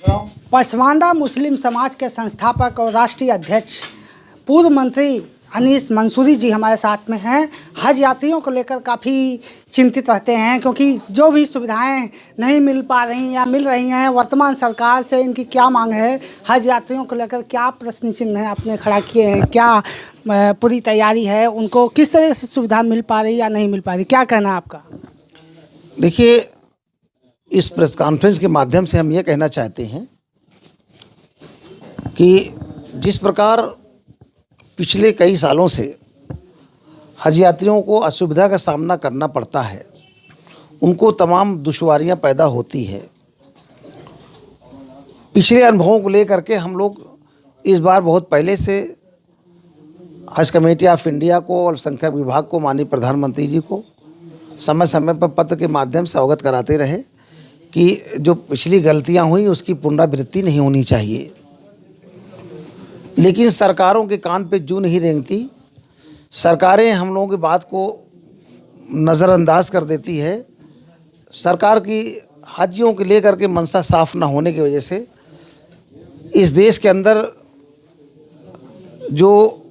पसमानदा मुस्लिम समाज के संस्थापक और राष्ट्रीय अध्यक्ष पूर्व मंत्री अनीस मंसूरी जी हमारे साथ में हैं। हज यात्रियों को लेकर काफ़ी चिंतित रहते हैं क्योंकि जो भी सुविधाएं नहीं मिल पा रही या मिल रही हैं, वर्तमान सरकार से इनकी क्या मांग है, हज यात्रियों को लेकर क्या प्रश्न चिन्ह है आपने खड़ा किए हैं, क्या पूरी तैयारी है, उनको किस तरह से सुविधा मिल पा रही या नहीं मिल पा रही, क्या कहना है आपका? देखिए, इस प्रेस कॉन्फ्रेंस के माध्यम से हम ये कहना चाहते हैं कि जिस प्रकार पिछले कई सालों से हज यात्रियों को असुविधा का सामना करना पड़ता है, उनको तमाम दुश्वारियां पैदा होती है। पिछले अनुभवों को लेकर के हम लोग इस बार बहुत पहले से हज कमेटी ऑफ इंडिया को और अल्पसंख्यक विभाग को, माननीय प्रधानमंत्री जी को समय समय पर पत्र के माध्यम से अवगत कराते रहे कि जो पिछली गलतियां हुई उसकी पुनरावृत्ति नहीं होनी चाहिए। लेकिन सरकारों के कान पे जू नहीं रेंगती। सरकारें हम लोगों की बात को नज़रअंदाज कर देती है। सरकार की हाजियों के लेकर के मनसा साफ ना होने की वजह से इस देश के अंदर जो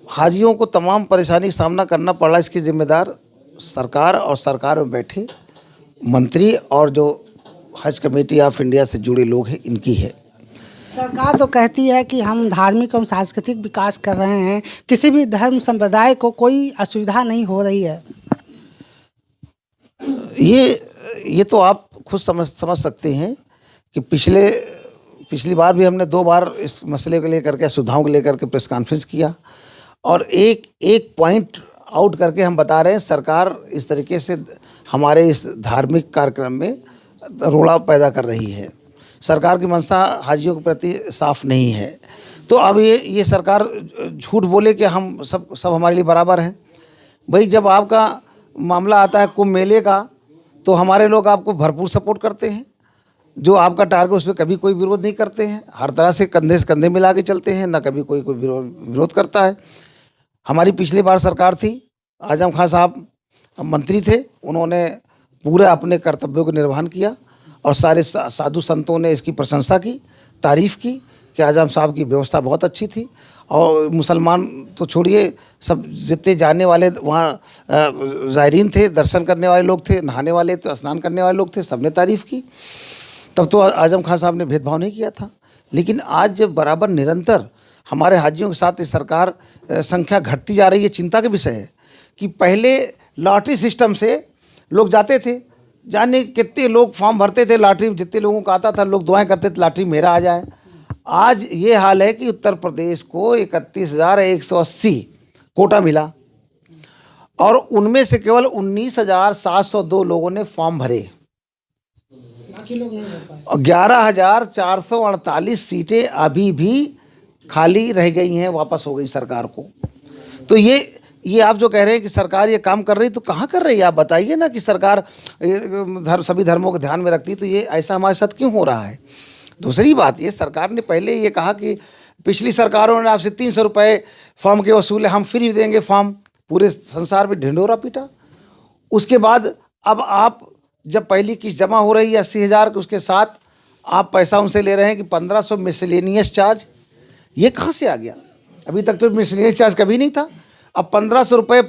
हाजियों को तमाम परेशानी का सामना करना पड़ रहा है, इसकी जिम्मेदार सरकार और सरकार में बैठे मंत्री और जो हज कमेटी ऑफ इंडिया से जुड़े लोग हैं, इनकी है। सरकार तो कहती है कि हम धार्मिक एवं सांस्कृतिक विकास कर रहे हैं, किसी भी धर्म संप्रदाय को कोई असुविधा नहीं हो रही है। ये तो आप खुद समझ सकते हैं कि पिछली बार भी हमने 2 बार इस मसले को लेकर के, सुविधाओं को लेकर के प्रेस कॉन्फ्रेंस किया और एक पॉइंट आउट करके हम बता रहे हैं, सरकार इस तरीके से हमारे इस धार्मिक कार्यक्रम में रोड़ा पैदा कर रही है। सरकार की मंशा हाजियों के प्रति साफ नहीं है। तो अब ये सरकार झूठ बोले कि हम सब हमारे लिए बराबर हैं। भाई, जब आपका मामला आता है कुंभ मेले का, तो हमारे लोग आपको भरपूर सपोर्ट करते हैं। जो आपका टारगेट, उस पर कभी कोई विरोध नहीं करते हैं। हर तरह से कंधे मिला के चलते हैं, ना कभी कोई विरोध करता है। हमारी पिछली बार सरकार थी, आजम खान साहब मंत्री थे, उन्होंने पूरे अपने कर्तव्यों को निर्वहन किया और सारे साधु संतों ने इसकी प्रशंसा की, तारीफ़ की कि आजम साहब की व्यवस्था बहुत अच्छी थी। और मुसलमान तो छोड़िए, सब जितने जाने वाले वहाँ ज़ायरीन थे, दर्शन करने वाले लोग थे, नहाने वाले तो स्नान करने वाले लोग थे, सबने तारीफ़ की। तब तो आजम खान साहब ने भेदभाव नहीं किया था। लेकिन आज जब बराबर निरंतर हमारे हाजियों के साथ इस सरकार संख्या घटती जा रही है, चिंता का विषय है कि पहले लॉटरी सिस्टम से लोग जाते थे, जाने कितने लोग फॉर्म भरते थे, लॉटरी में जितने लोगों को आता था लोग दुआएं करते थे लॉटरी मेरा आ जाए। आज ये हाल है कि उत्तर प्रदेश को 31,180 कोटा मिला और उनमें से केवल 19,702 लोगों ने फॉर्म भरे, बाकी लोग नहीं भर पाए। और 11,448 सीटें अभी भी खाली रह गई हैं, वापस हो गई सरकार को। तो ये आप जो कह रहे हैं कि सरकार ये काम कर रही, तो कहाँ कर रही है? आप बताइए ना कि सरकार सभी धर्मों को ध्यान में रखती, तो ये ऐसा हमारे साथ क्यों हो रहा है? दूसरी बात, ये सरकार ने पहले ये कहा कि पिछली सरकारों ने आपसे 300 रुपये फॉर्म के वसूले, हम फ्री देंगे फॉर्म। पूरे संसार में ढिंढोरा पीटा। उसके बाद अब आप जब पहली किस्त जमा हो रही है 80,000 के, उसके साथ आप पैसा उनसे ले रहे हैं कि 1500 मिसलेनियस चार्ज। ये कहाँ से आ गया? अभी तक तो मिसलेनियस चार्ज कभी नहीं था। अब 1500 रुपये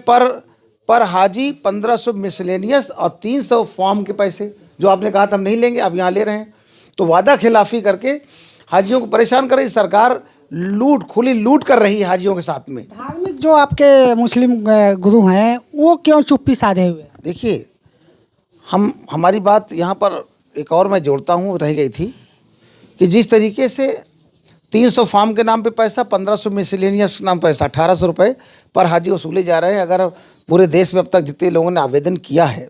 पर हाजी, 1500 मिसलेनियस और 300 फॉर्म के पैसे जो आपने कहा था हम नहीं लेंगे, अब यहाँ ले रहे हैं। तो वादा खिलाफी करके हाजियों को परेशान कर रही सरकार, खुली लूट कर रही है हाजियों के साथ में। धार्मिक जो आपके मुस्लिम गुरु हैं, वो क्यों चुप्पी साधे हुए? देखिए, हमारी बात यहाँ पर एक और मैं जोड़ता हूँ, रह गई थी कि जिस तरीके से 300 फॉर्म के नाम पे पैसा, 1500 मिसलेनियस के नाम पैसा, 1800 रुपये पर हाजी वसूले जा रहे हैं। अगर पूरे देश में अब तक जितने लोगों ने आवेदन किया है,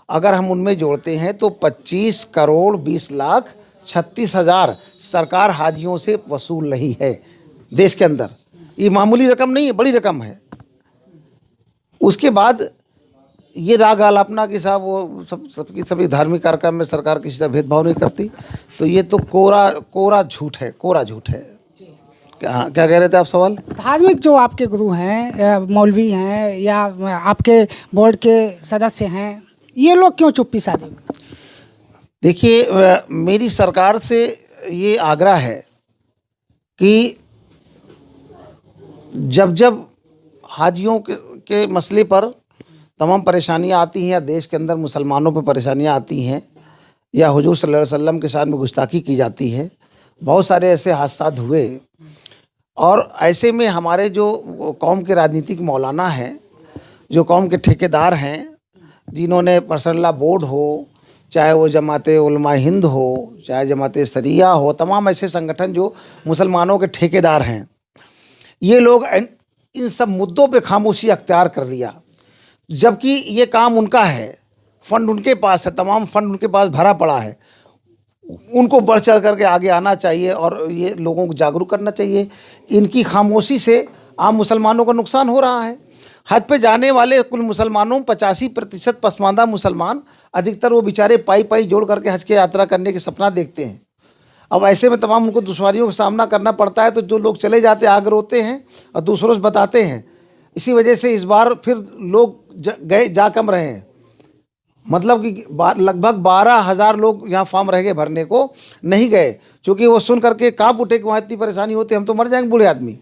अगर हम उनमें जोड़ते हैं तो 25,20,36,000 सरकार हाजियों से वसूल रही है देश के अंदर। ये मामूली रकम नहीं है, बड़ी रकम है। उसके बाद ये राग आलापना कि साहब वो सभी धार्मिक कार्यक्रम में सरकार किसी तरह भेदभाव नहीं करती, तो ये तो कोरा झूठ है, कोरा झूठ है। क्या कह रहे थे आप सवाल? धार्मिक जो आपके गुरु हैं, मौलवी हैं या आपके बोर्ड के सदस्य हैं, ये लोग क्यों चुप्पी साधे? देखिए, मेरी सरकार से ये आग्रह है कि जब जब हाजियों के मसले पर तमाम परेशानियां आती हैं, या देश के अंदर मुसलमानों पर परेशानियां आती हैं, या हुजूर सल्लल्लाहु अलैहि वसल्लम के साथ में गुस्ताखी की जाती है, बहुत सारे ऐसे हादसा हुए। और ऐसे में हमारे जो कौम के राजनीतिक मौलाना हैं, जो कौम के ठेकेदार हैं, जिन्होंने पर्सनल बोर्ड हो, चाहे वो जमात उलमा हिंद हो, चाहे जमात सरिया हो, तमाम ऐसे संगठन जो मुसलमानों के ठेकेदार हैं, ये लोग इन सब मुद्दों पे खामोशी अख्तियार कर लिया, जबकि ये काम उनका है, फंड उनके पास है, तमाम फंड उनके पास भरा पड़ा है। उनको बढ़ चढ़ करके आगे आना चाहिए और ये लोगों को जागरूक करना चाहिए। इनकी खामोशी से आम मुसलमानों का नुकसान हो रहा है। हज पे जाने वाले कुल मुसलमानों 85% पसमानदा मुसलमान, अधिकतर वो बेचारे पाई पाई जोड़ करके हज की यात्रा करने के सपना देखते हैं। अब ऐसे में तमाम उनको दुश्वारियों का सामना करना पड़ता है, तो जो लोग चले जाते आगे रोते हैं और दूसरों से बताते हैं। इसी वजह से इस बार फिर लोग जा कम रहे हैं, मतलब कि लगभग 12,000 लोग यहाँ फॉर्म रह गए, भरने को नहीं गए, क्योंकि वो सुन करके काँप उठे कि वहाँ इतनी परेशानी होती है, हम तो मर जाएंगे बूढ़े आदमी।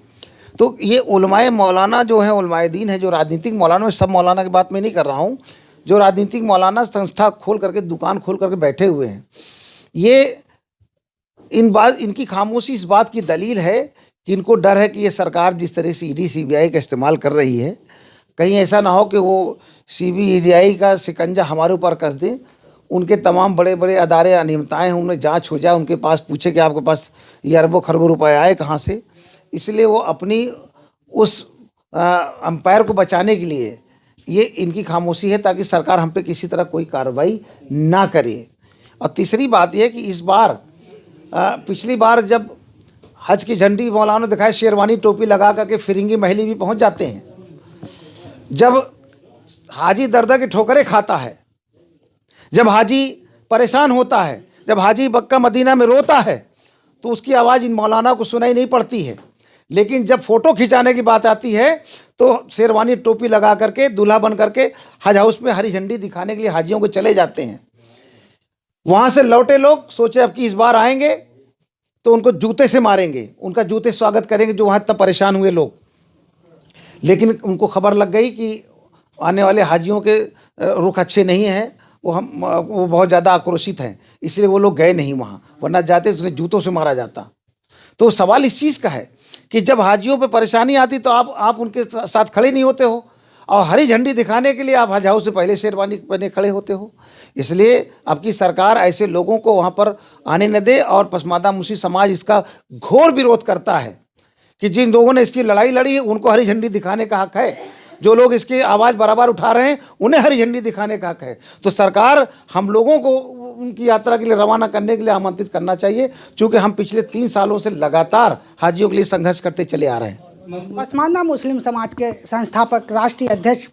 तो ये उलमाए मौलाना जो है, उलमाए दीन है, जो राजनीतिक मौलाना, सब मौलाना की बात मैं नहीं कर रहा हूँ, जो राजनीतिक मौलाना संस्था खोल करके, दुकान खोल करके बैठे हुए हैं, ये इनकी खामोशी इस बात की दलील है कि इनको डर है कि ये सरकार जिस तरह से ईडी सीबीआई का इस्तेमाल कर रही है, कहीं ऐसा ना हो कि वो सीबीआई का शिकंजा हमारे ऊपर कस दें। उनके तमाम बड़े बड़े अदारे अनियमितताएँ हैं, उनमें जांच हो जाए, उनके पास पूछे कि आपके पास ये अरबों खरबों रुपए आए कहाँ से। इसलिए वो अपनी उस अंपायर को बचाने के लिए ये इनकी खामोशी है, ताकि सरकार हम पे किसी तरह कोई कार्रवाई ना करे। और तीसरी बात यह कि इस बार पिछली बार जब हज की झंडी मौलाना ने दिखाई, शेरवानी टोपी लगा करके फिरंगी महली भी पहुंच जाते हैं। जब हाजी दर्द की ठोकरें खाता है, जब हाजी परेशान होता है, जब हाजी मक्का मदीना में रोता है, तो उसकी आवाज़ इन मौलाना को सुनाई नहीं पड़ती है। लेकिन जब फ़ोटो खिंचाने की बात आती है, तो शेरवानी टोपी लगा करके दूल्हा बन करके हज हाउस में हरी झंडी दिखाने के लिए हाजियों को चले जाते हैं। वहाँ से लौटे लोग सोचे अब कि इस बार आएंगे तो उनको जूते से मारेंगे, उनका जूते स्वागत करेंगे, जो वहाँ इतना परेशान हुए लोग। लेकिन उनको खबर लग गई कि आने वाले हाजियों के रुख अच्छे नहीं हैं, वो बहुत ज़्यादा आक्रोशित हैं, इसलिए वो लोग गए नहीं वहाँ, वरना जाते तो उन्हें जूतों से मारा जाता। तो सवाल इस चीज़ का है कि जब हाजियों पे परेशानी आती तो आप उनके साथ खड़े नहीं होते हो, और हरी झंडी दिखाने के लिए आप हज हाउस से पहले शेरवानी पहने खड़े होते हो। इसलिए अब की सरकार ऐसे लोगों को वहाँ पर आने न दे, और पसमानदा मुस्लिम समाज इसका घोर विरोध करता है कि जिन लोगों ने इसकी लड़ाई लड़ी है उनको हरी झंडी दिखाने का हक है, जो लोग इसकी आवाज़ बराबर उठा रहे हैं उन्हें हरी झंडी दिखाने का हक है। तो सरकार हम लोगों को उनकी यात्रा के लिए रवाना करने के लिए आमंत्रित करना चाहिए, क्योंकि हम पिछले 3 सालों से लगातार हाजियों के लिए संघर्ष करते चले आ रहे हैं। पसमानदा मुस्लिम समाज के संस्थापक राष्ट्रीय अध्यक्ष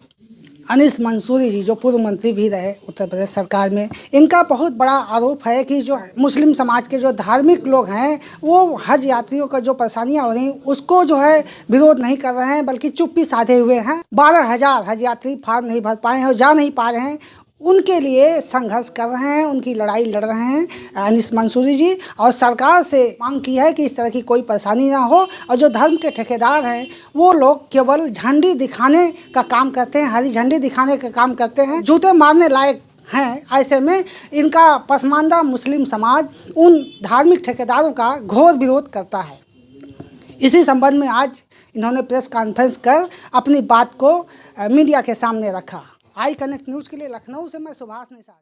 अनीस मंसूरी जी, जो पूर्व मंत्री भी रहे उत्तर प्रदेश सरकार में, इनका बहुत बड़ा आरोप है कि जो मुस्लिम समाज के जो धार्मिक लोग हैं, वो हज यात्रियों का जो परेशानियां हो रही उसको जो है विरोध नहीं कर रहे हैं, बल्कि चुप्पी साधे हुए हैं। 12,000 हज यात्री फॉर्म नहीं भर पाए हैं और जा नहीं पा रहे हैं, उनके लिए संघर्ष कर रहे हैं, उनकी लड़ाई लड़ रहे हैं अनीस मंसूरी जी, और सरकार से मांग की है कि इस तरह की कोई परेशानी ना हो। और जो धर्म के ठेकेदार हैं वो लोग केवल झंडी दिखाने का काम करते हैं, हरी झंडी दिखाने का काम करते हैं, जूते मारने लायक हैं। ऐसे में इनका पसमानदा मुस्लिम समाज उन धार्मिक ठेकेदारों का घोर विरोध करता है। इसी संबंध में आज इन्होंने प्रेस कॉन्फ्रेंस कर अपनी बात को मीडिया के सामने रखा। आई कनेक्ट न्यूज़ के लिए लखनऊ से मैं सुभाष निषाद।